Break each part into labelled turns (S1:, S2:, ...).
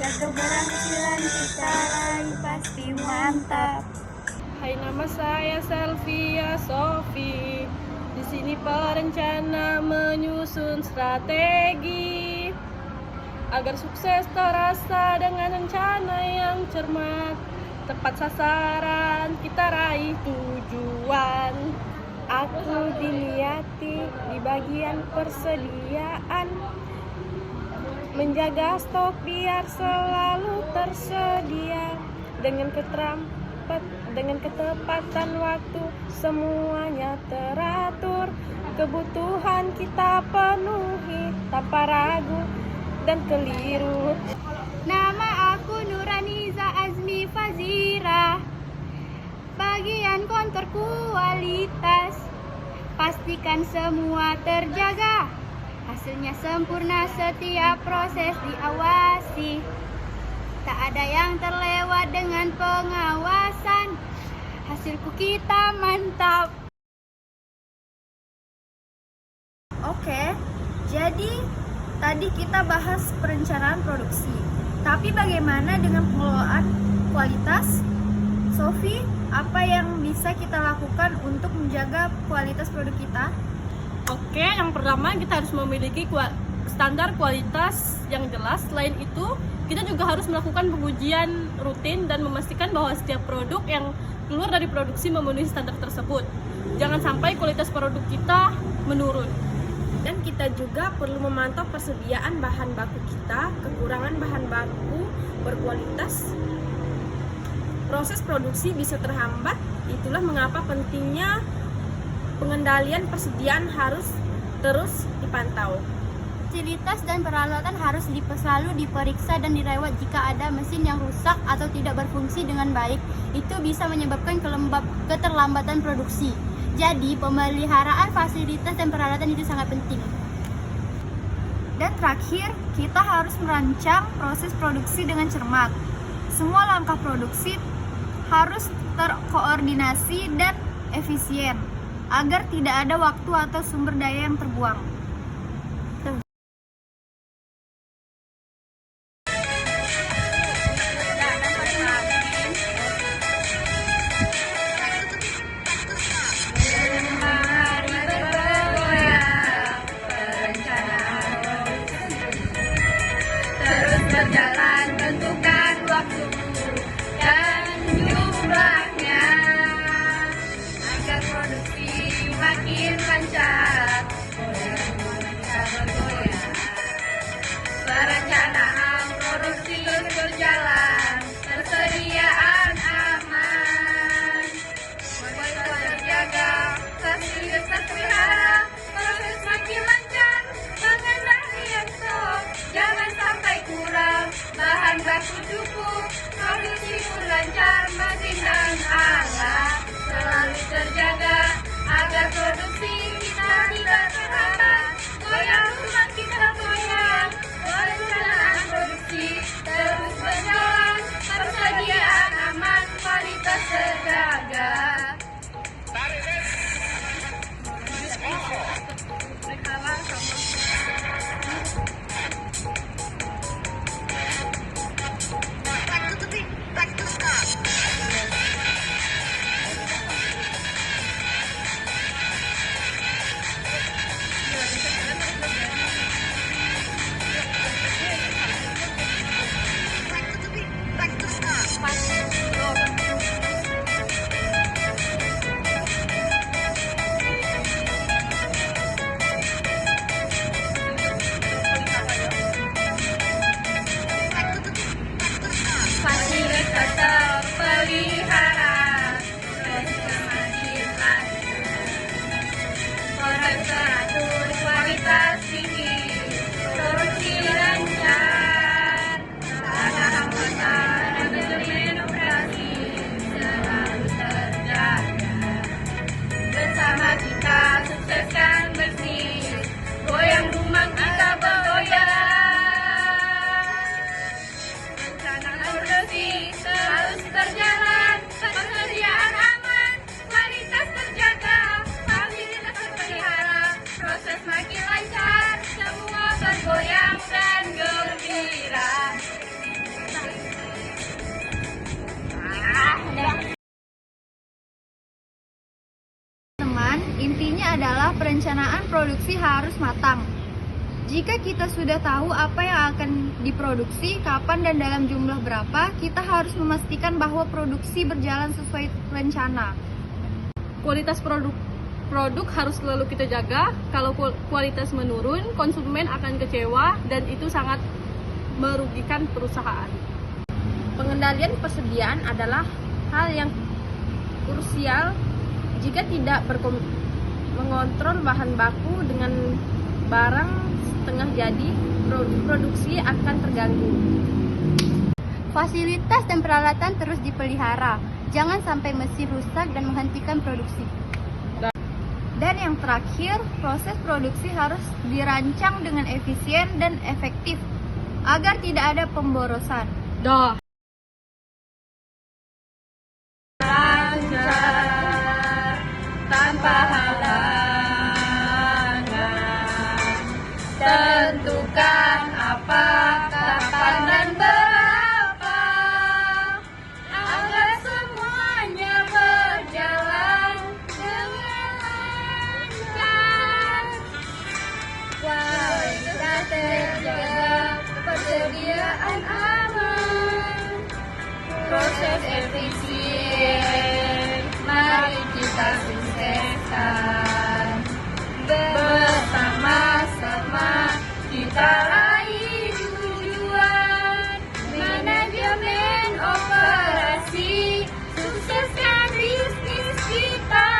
S1: Jika keberhasilan kita raih pasti mantap.
S2: Hai, nama saya Selvia Sofi. Di sini perencana menyusun strategi agar sukses terasa dengan rencana yang cermat. Tepat sasaran, kita raih tujuan.
S1: Aku diliati di bagian persediaan, menjaga stok biar selalu tersedia. Dengan ketepatan waktu semuanya teratur, kebutuhan kita penuhi tanpa ragu dan keliru.
S3: Nama aku Nuraniza Azmi Fazira, bagian kontur kualitas. Pastikan semua terjaga, hasilnya sempurna, setiap proses diawasi. Tak ada yang terlewat dengan pengawasan, hasilku kita mantap.
S1: Oke, jadi tadi kita bahas perencanaan produksi. Tapi bagaimana dengan pengelolaan kualitas? Sofi, apa yang bisa kita lakukan untuk menjaga kualitas produk kita?
S2: Oke, yang pertama kita harus memiliki standar kualitas yang jelas. Selain itu, kita juga harus melakukan pengujian rutin dan memastikan bahwa setiap produk yang keluar dari produksi memenuhi standar tersebut. Jangan sampai kualitas produk kita menurun.
S1: Dan kita juga perlu memantau persediaan bahan baku kita. Kekurangan bahan baku berkualitas, proses produksi bisa terhambat. Itulah mengapa pentingnya pengendalian persediaan harus terus dipantau.
S3: Fasilitas dan peralatan harus selalu diperiksa dan dirawat. Jika ada mesin yang rusak atau tidak berfungsi dengan baik, itu bisa menyebabkan keterlambatan produksi. Jadi, pemeliharaan fasilitas dan peralatan itu sangat penting.
S1: Dan terakhir, kita harus merancang proses produksi dengan cermat. Semua langkah produksi harus terkoordinasi dan efisien agar tidak ada waktu atau sumber daya yang terbuang.
S3: Berjalan, tentukan waktu dan jumlahnya agar produksi makin lancar. Perencanaan produksi terus berjalan, persediaan aman, kualitas terjaga, hasil terpelihara, proses makin lancar, pengendalian stok jangan sampai kurang, bahan baku cukup, produksi pun lancar, mesin dan alat selalu terjaga agar produksi kita tidak terhambat. Goyang rumah kita goyang, perencanaan produksi terus berjalan. teman-teman, intinya adalah perencanaan produksi harus matang. Jika kita sudah tahu apa yang akan diproduksi, kapan dan dalam jumlah berapa, kita harus memastikan bahwa produksi berjalan sesuai rencana.
S2: Kualitas produk harus selalu kita jaga. Kalau kualitas menurun, konsumen akan kecewa dan itu sangat merugikan perusahaan.
S1: Pengendalian persediaan adalah hal yang krusial. Jika tidak mengontrol bahan baku dengan barang setengah jadi, produksi akan terganggu.
S3: Fasilitas dan peralatan terus dipelihara. Jangan sampai mesin rusak dan menghentikan produksi. Dan yang terakhir, proses produksi harus dirancang dengan efisien dan efektif agar tidak ada pemborosan.
S2: Dah.
S1: Tanpa halangan, tentukan apa, kapan dan berapa, agar semuanya berjalan dengan lancar. Kualitas terjaga, persediaan aman, proses efisien, mari kita sukseskan. Bersama-sama kita raih tujuan. Manajemen operasi, sukseskan bisnis kita.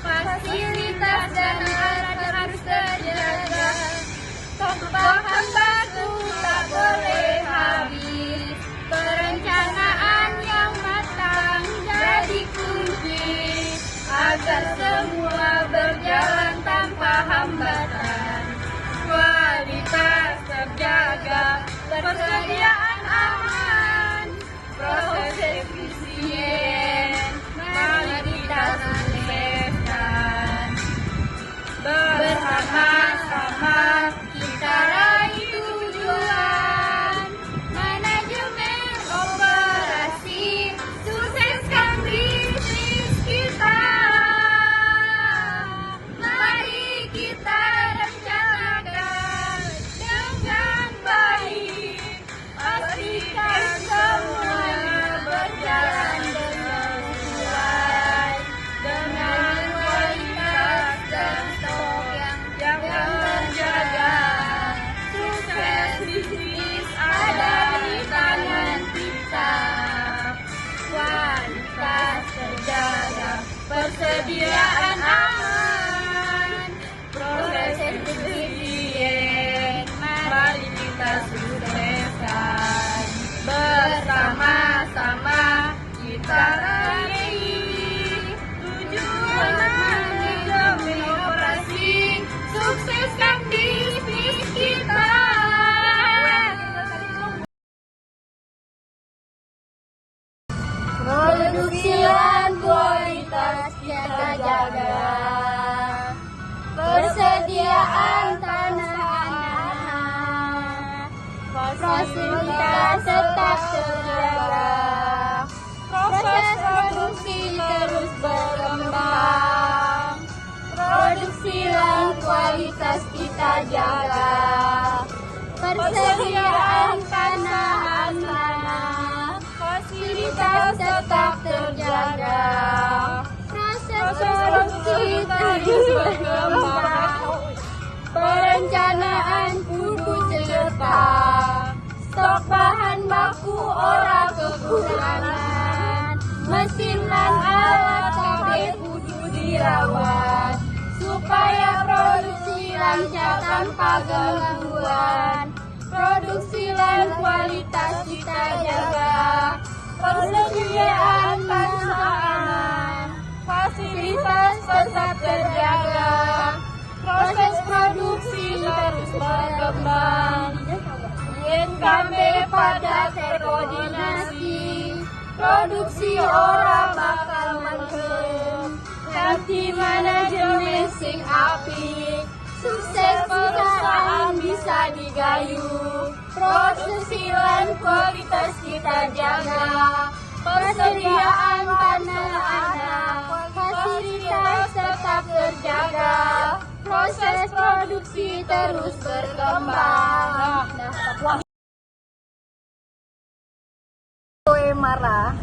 S1: Fasilitas dan alat harus terjaga. Bahan baku tak boleh habis. Perencanaan yang matang jadi kunci agar semua berjalan tanpa hambatan. Kualitas terjaga, persediaan aman, proses efisien, mari kita sukseskan. Bersama-sama kita raih tujuan. Manajemen operasi, sukseskan bisnis kita. Mari kita rencanakan dengan baik. Pastikan semuanya berjalan dengan sesuai, dengan kualitas dan stok yang terjaga. Sukses bisnis ada di tangan kita. Kualitas terjaga, persediaan aman, proses efisien, mari kita sukseskan. Bersama-sama kita raih tujuan. Manajemen operasi, sukseskan bisnis kita. Produksi dan kualitas kita jaga. Persediaan tanah, fasilitas tetap terjaga. Proses produksi terus berkembang. Produksi dan kualitas kita jaga. Persediaan tanah, fasilitas tetap terjaga. Proses produksi terus berkembang. Perencanaan kudu serta. Stok bahan baku ora kekurangan. Mesin lan alat kabeh kudu dirawat supaya produksi lancar tanpa gangguan. Produksi dan kualitas kita jaga. Persediaan tanah, fasilitas tetap terjaga. Proses produksi terus berkembang. YNKB pada terkoordinasi. Produksi ora bakal mengkem. Nanti manajemen sing apik. Sukses perusahaan bisa digayu. Produksi dan kualitas kita jaga. Persediaan tanah ada, fasilitas
S3: produksi terus berkembang.
S2: Marah.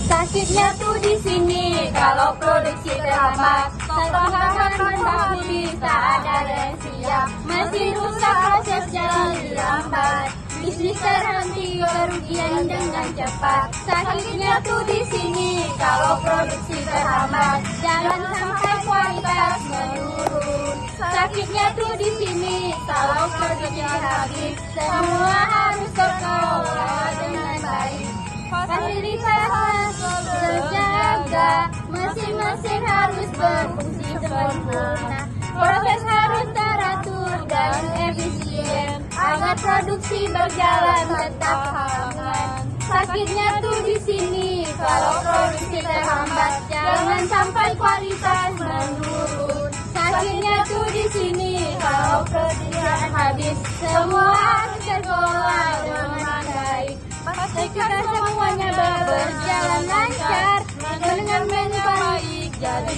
S3: Sakitnya tuh di sini kalau produksi terhambat. Bahan baku bisa ada dan siap, mesin rusak proses jalan lambat. Bisnis terhenti kerugian dengan cepat. Sakitnya tuh di sini kalau produksi terhambat. Jangan sampai kualitas menurun. Sakitnya tuh di sini kalau produksinya habis. Semua harus terkelola dengan baik. Fasilitas terjaga, mesin-mesin harus berfungsi sempurna. Proses harus teratur dan efisien agar produksi berjalan tetap aman. Sakitnya tuh di sini kalau produksi terhambat. Jangan sampai kualitas menurun. Sakitnya tuh di sini kalau produksi habis. Semua harus terkelola dengan baik. Pastikan semuanya berjalan lancar dengan baik, jadi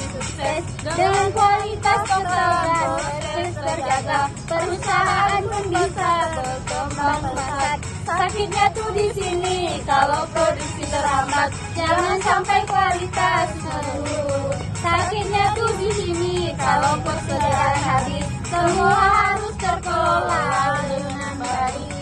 S3: sukses dengan kualitas total dan terjaga. Perusahaan pun bisa berkembang pesat. Sakitnya tuh di sini kalau produksi terhambat. Jangan sampai kualitas menurun. Sakitnya tuh di sini kalau persediaan habis. Semua harus terkelola dengan baik.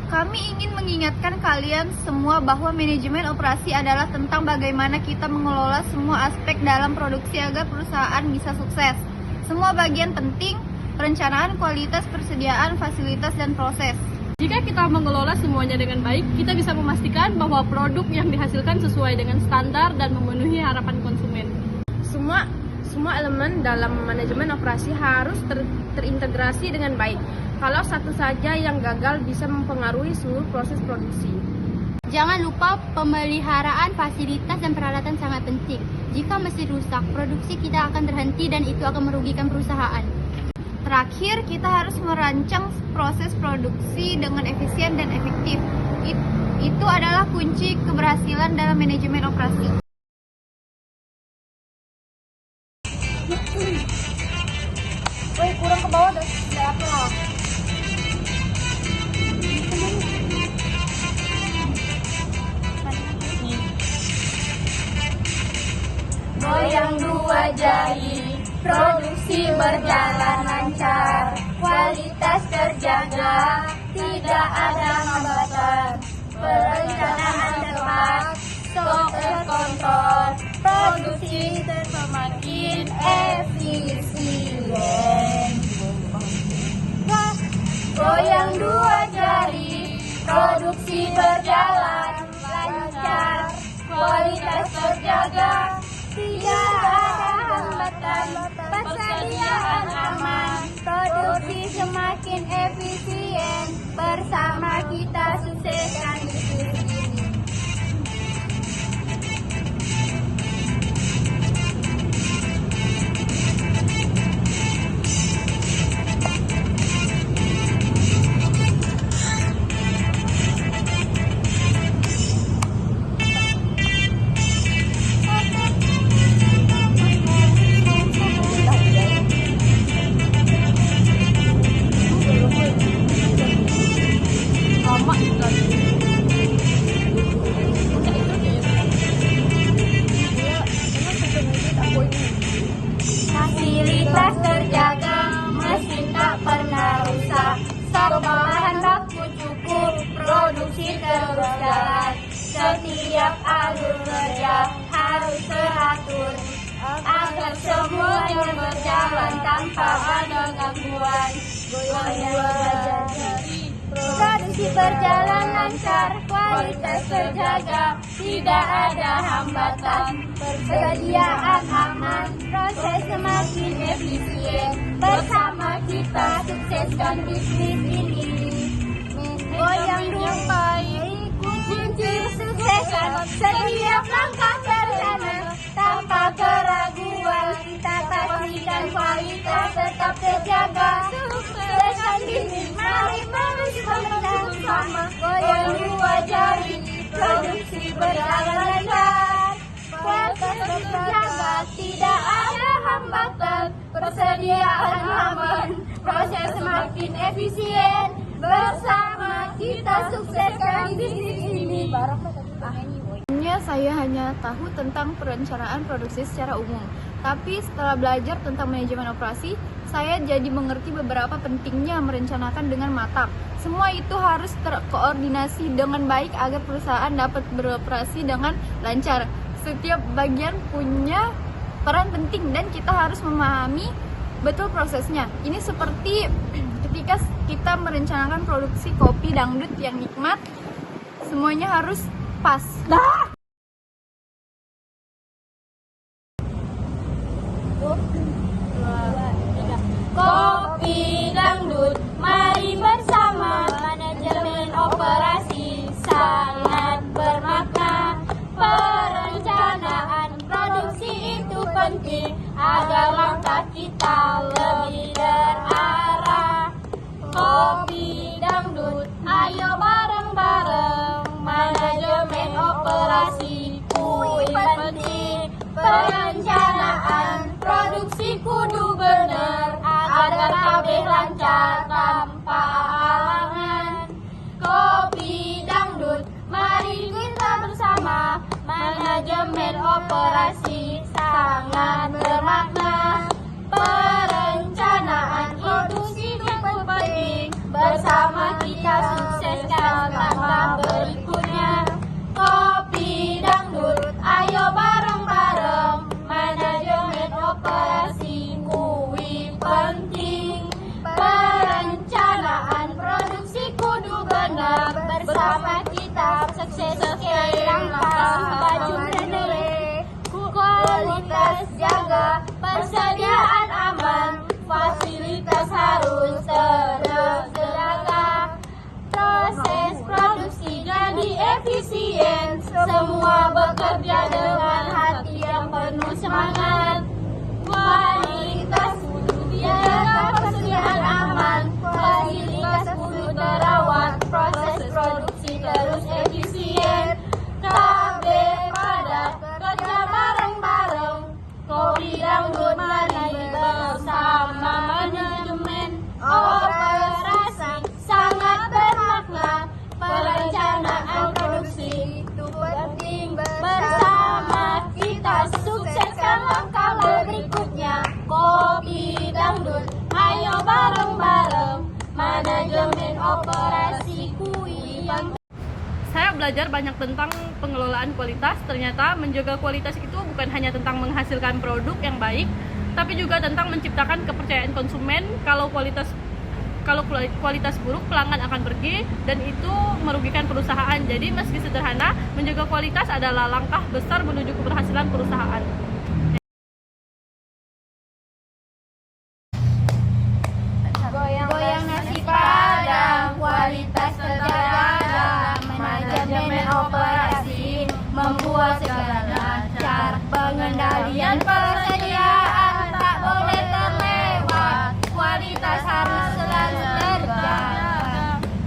S4: Kami ingin mengingatkan kalian semua bahwa manajemen operasi adalah tentang bagaimana kita mengelola semua aspek dalam produksi agar perusahaan bisa sukses. Semua bagian penting, perencanaan, kualitas, persediaan, fasilitas, dan proses.
S2: Jika kita mengelola semuanya dengan baik, kita bisa memastikan bahwa produk yang dihasilkan sesuai dengan standar dan memenuhi harapan konsumen.
S1: Semua elemen dalam manajemen operasi harus terintegrasi dengan baik. Kalau satu saja yang gagal bisa mempengaruhi seluruh proses produksi.
S3: Jangan lupa pemeliharaan fasilitas dan peralatan sangat penting. Jika mesin rusak, produksi kita akan terhenti dan itu akan merugikan perusahaan.
S4: Terakhir, kita harus merancang proses produksi dengan efisien dan efektif. Itu adalah kunci keberhasilan dalam manajemen operasi.
S3: Kurang ke bawah dan lah. Goyang dua jari, produksi berjalan lancar, kualitas terjaga, tidak ada hambatan, perencanaan tepat, stok terkontrol, produksi semakin efisien. Goyang dua jari, produksi berjalan lancar, kualitas terjaga, tidak ada hambatan, persediaan aman, produksi semakin efisien, bersama kita sukseskan bisnis ini. Fasilitas terjaga, mesin tak pernah rusak, stok bahan baku cukup, produksi terus jalan. Setiap alur kerja harus teratur, agar semuanya berjalan tanpa ada gangguan. Produksi berjalan lancar, kualitas terjaga, tidak ada hambatan, persediaan aman, proses semakin efisien, bersama kita sukseskan bisnis ini. Goyang dumpai, kunci suksesan, setiap langkah terjana, tanpa keraguan, kita pastikan kualitas tetap terjaga, sukseskan bisnis. tidak ada hambatan, persediaan aman, proses semakin efisien, bersama kita sukseskan bisnis ini.
S4: Saya hanya tahu tentang perencanaan produksi secara umum, tapi setelah belajar tentang manajemen operasi, saya jadi mengerti beberapa pentingnya merencanakan dengan matang. Semua itu harus terkoordinasi dengan baik agar perusahaan dapat beroperasi dengan lancar. Setiap bagian punya peran penting dan kita harus memahami betul prosesnya. Ini seperti ketika kita merencanakan produksi kopi dangdut yang nikmat, semuanya harus pas.
S3: Kopi dangdut, mari bersama, manajemen operasi sangat bermakna. Perencanaan produksi itu penting agar langkah kita lebih terarah. Kopi dangdut, ayo bareng-bareng, manajemen operasi kui penting. Perencanaan produksi kudu bener agar kabeh lancar tanpa halangan. Kopi dangdut, mari kita bersama, manajemen operasi sangat bermakna. Perencanaan produksi itu penting, bersama kita sukseskan langkah berikutnya. Kopi dangdut, ayo bareng-bareng, manajemen operasi kui penting. Perencanaan produksi kudu benar, bersama kita sukseskan langkah baju menilai. Kualitas jaga, persediaan aman, fasilitas harus terjaga. Proses produksi jadi efisien, semua bekerja dengan hati yang penuh semangat. Kualitas kudu dijaga, persediaan aman, fasilitas kudu terawat, proses produksi terus efisien. KB pada kerja bareng-bareng, kopi dangdut mari bersama, manajemen operasi sangat bermakna. Perencanaan produksi itu penting, bersama kita sukseskan langkah berikutnya. Kopi dangdut, ayo bareng-bareng, manajemen operasi kui yang.
S2: Saya belajar banyak tentang pengelolaan kualitas. Ternyata menjaga kualitas itu bukan hanya tentang menghasilkan produk yang baik, tapi juga tentang menciptakan kepercayaan konsumen. Kalau kualitas buruk, pelanggan akan pergi dan itu merugikan perusahaan. Jadi meski sederhana, menjaga kualitas adalah langkah besar menuju keberhasilan perusahaan.
S3: Goyang nasi padang, kualitas terjaga, manajemen operasi membuat segala lancar. Pengendalian persediaan tak boleh terlewat, kualitas harus selalu terjaga,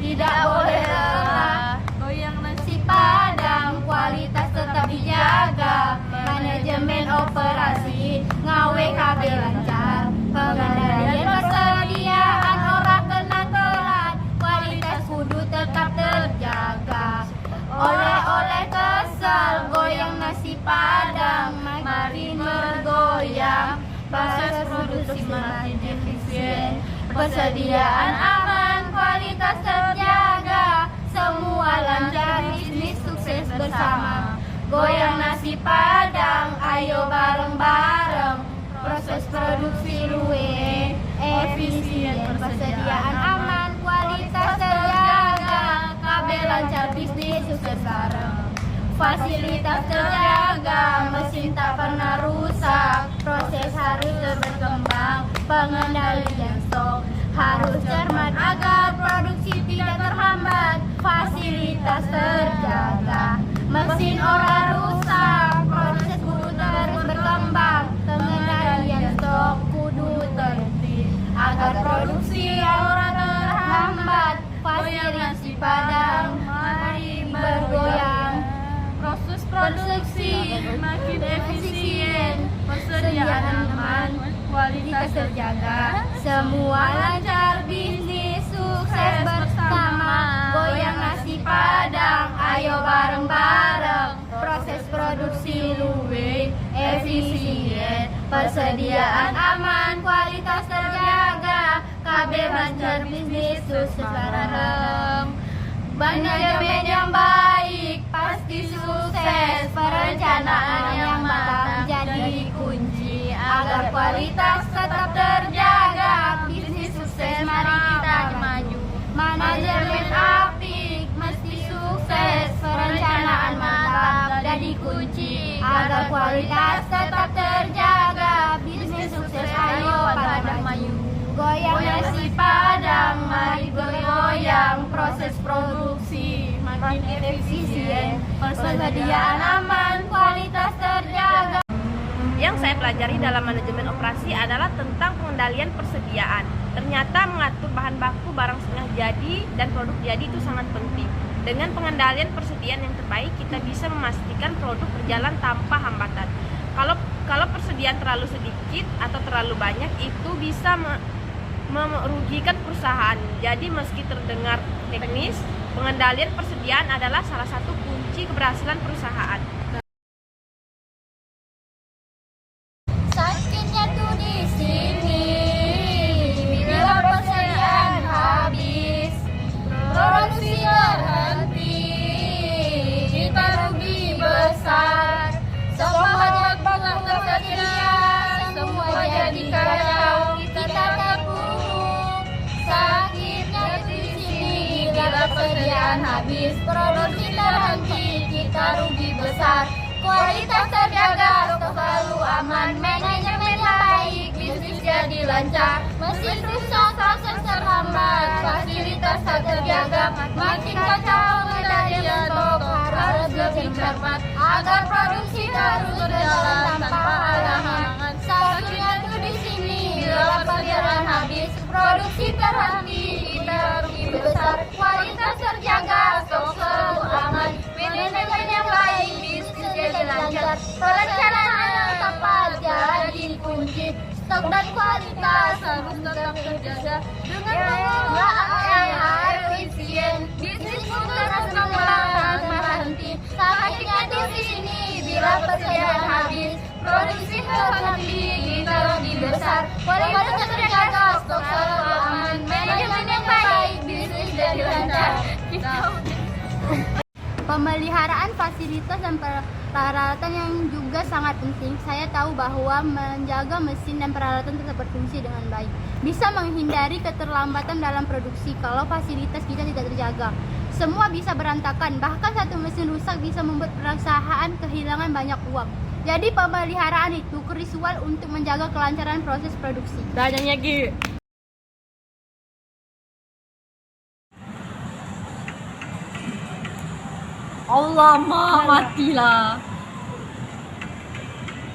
S3: tidak boleh lelah. Goyang nasi padang, kualitas tetap dijaga, manajemen operasi ngawe kabeh lancar. Pengendalian persediaan ora kena telat, kualitas kudu tetap terjaga. Oleh-oleh kesel, goyang nasi padang, mari bergoyang. Proses produksi makin efisien, persediaan aman, kualitas terjaga, semua lancar, bisnis sukses bersama. Goyang nasi padang, ayo bareng-bareng, proses produksi luwih efisien, persediaan aman, kualitas terjaga, kabeh lancar, bisnis sukses bareng. Fasilitas terjaga, mesin tak pernah rusak, proses harus terus berkembang, pengendalian stok harus cermat agar produksi tidak terhambat. Fasilitas terjaga, mesin ora rusak, proses kudu terus berkembang, pengendalian stok kudu tertib agar produksi ora terhambat. Fasilitas padang, mari bergoyang. Proses produksi makin efisien, persediaan aman, kualitas terjaga, semua lancar, bisnis sukses bersama. Goyang nasi padang, ayo bareng-bareng. Proses produksi luwih efisien, persediaan aman, kualitas terjaga, kabeh lancar, bisnis sukses bareng. Manajemen yang baik pasti sukses, perencanaan yang matang jadi kunci agar kualitas tetap terjaga, bisnis sukses mari kita maju. Manajemen apik mesti sukses, perencanaan mantap jadi kunci agar kualitas tetap terjaga, bisnis sukses ayo pada maju. Goyang nasi padang, mari goyang, proses produksi makin efisien, persediaan aman, kualitas terjaga.
S1: Yang saya pelajari dalam manajemen operasi adalah tentang pengendalian persediaan. Ternyata mengatur bahan baku, barang setengah jadi, dan produk jadi itu sangat penting. Dengan pengendalian persediaan yang terbaik, kita bisa memastikan produk berjalan tanpa hambatan. Kalau persediaan terlalu sedikit atau terlalu banyak, itu bisa merugikan perusahaan. Jadi meski terdengar teknis, pengendalian persediaan adalah salah satu kunci keberhasilan perusahaan.
S3: Sakitnya tuh di sini, bila persediaan habis, produksi terhenti, kita rugi besar. Semua banyak tersedia, semua jadi kacau, kita terpuruk. Sakitnya di sini, bila persediaan habis, produksi terhenti, kita rugi besar. Kualitas terjaga, stok selalu aman, manajemen yang baik, bisnis jadi lancar. Mesin rusak, proses terhambat, fasilitas tak terjaga, makin kacau, manajemen stok harus lebih cermat agar produksi terus berjalan tanpa ada halangan. Satunya tuh di sini, bila persediaan habis, produksi terhenti, kita rugi besar. Kualitas terjaga, stok selalu aman, manajemen yang baik, bisnis jadi lancar. Perencanaan yang tepat jadi kunci, stok dan kualitas harus tetap terjaga. Dengan pengelolaan yang efisien, bisnis pun terus berkembang tanpa henti. Sakitnya di sini, bila persediaan habis, produksi terhenti, kita rugi besar. Kualitas terjaga, stok selalu aman, manajemen yang baik, bisnis jadi lancar. Pemeliharaan fasilitas dan peralatan yang juga sangat penting. Saya tahu bahwa menjaga mesin dan peralatan tetap berfungsi dengan baik bisa menghindari keterlambatan dalam produksi kalau fasilitas kita tidak terjaga. Semua bisa berantakan, bahkan satu mesin rusak bisa membuat perusahaan kehilangan banyak uang. Jadi pemeliharaan itu krusial untuk menjaga kelancaran proses produksi.
S2: Dananya Gi. Allah matilah.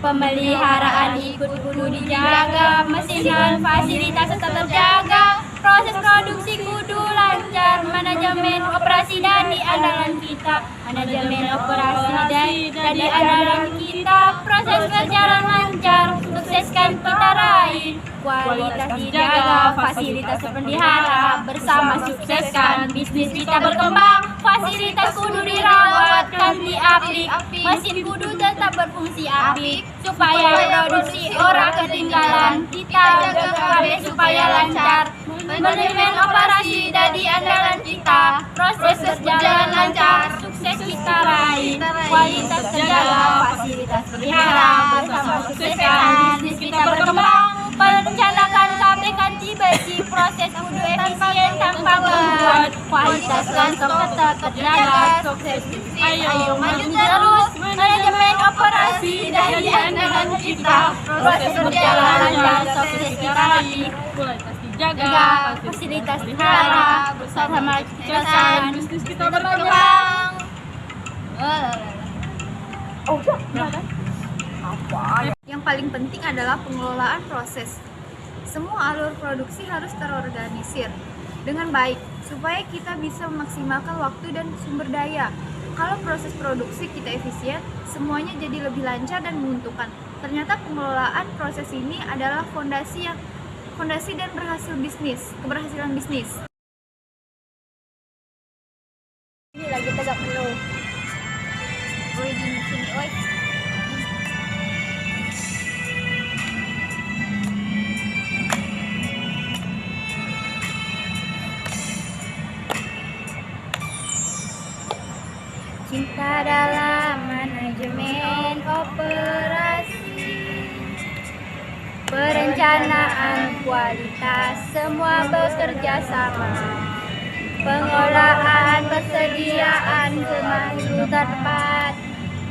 S3: Pemeliharaan ikut kudu dijaga, mesin dan fasilitas tetap terjaga, proses produksi kudu lancar, manajemen operasi dari andalan kita, manajemen operasi dari andalan kita, proses berjalan lancar, sukseskan kita raih, kualitas dijaga, fasilitas terpelihara, bersama sukseskan bisnis kita berkembang, fasilitas kudu dirawat kanti apik, mesin kudu tetap berfungsi apik, supaya produksi ora ketinggalan, kita jaga kabeh supaya lancar, manajemen operasi dari andalan kita, proses berjalan lancar, sukses kita raih, kualitas terjaga, fasilitas terpelihara, bersama sukseskan bisnis kita berkembang, perencanakan kabeh kanti besi, proses kudu efisien tanpa gangguan, kualitas dan stok tetap terjaga, sukses bisnis ayo maju terus, manajemen operasi dari andalan kita, proses berjalan lancar, sukses kita raih,
S2: Kualitas dijaga,
S3: fasilitas terpelihara, bersama sukseskan
S2: bisnis kita
S3: berkembang.
S4: Yang paling penting adalah pengelolaan proses. Semua alur produksi harus terorganisir dengan baik supaya kita bisa memaksimalkan waktu dan sumber daya. Kalau proses produksi kita efisien, semuanya jadi lebih lancar dan menguntungkan. Ternyata pengelolaan proses ini adalah fondasi dan keberhasilan bisnis.
S3: Ini lagi tegak penuh.
S4: Woi, di sini, woi.
S3: Cinta dalam manajemen operasi, perencanaan kualitas, semua bekerja sama. Pengelolaan persediaan semakin tepat,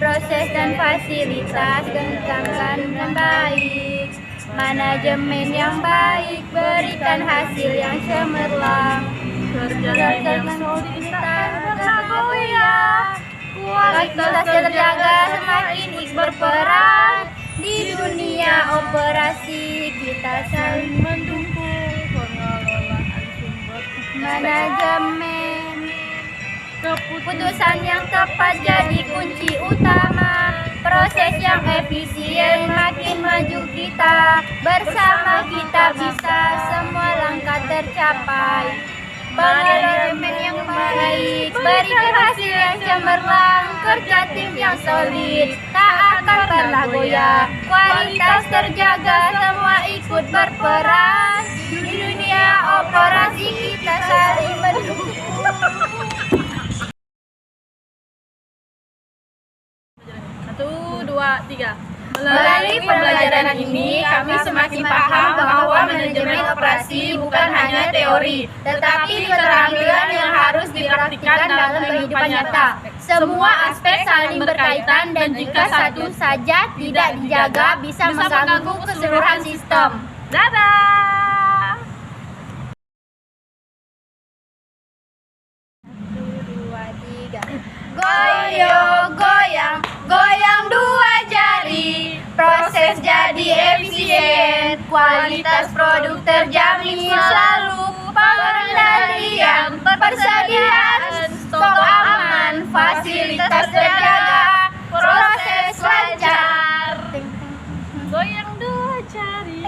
S3: proses dan fasilitas dikembangkan dengan baik. Manajemen yang baik berikan hasil yang cemerlang. Berdasarkan soliditas bergoyang, kualitas terjaga semakin berperan. Di dunia operasi kita saling mendukung pengelolaan sumber manajemen. Keputusan yang tepat jadi kunci utama. Proses yang efisien makin maju kita. Bersama kita bisa semua langkah tercapai. Manajemen yang baik berikan hasil yang cemerlang. Kerja tim yang solid tak akan pernah goyah. Kualitas terjaga, semua ikut berperan. Di dunia operasi kita saling mendukung.
S2: 1, 2, 3.
S3: Melalui pembelajaran ini, kami semakin paham bahwa manajemen operasi bukan hanya teori, tetapi keterampilan yang harus dipraktikkan dalam kehidupan nyata. Semua aspek saling berkaitan dan jika satu saja tidak dijaga bisa mengganggu keseluruhan sistem.
S2: Dadah!
S3: 1, 2, 3. Goyo, goyang, goyang dua jari. Proses jadi efisien, kualitas produk terjamin selalu. Pengendalian, persediaan stok aman, fasilitas terjaga, proses lancar.
S2: Goyang 2 jari.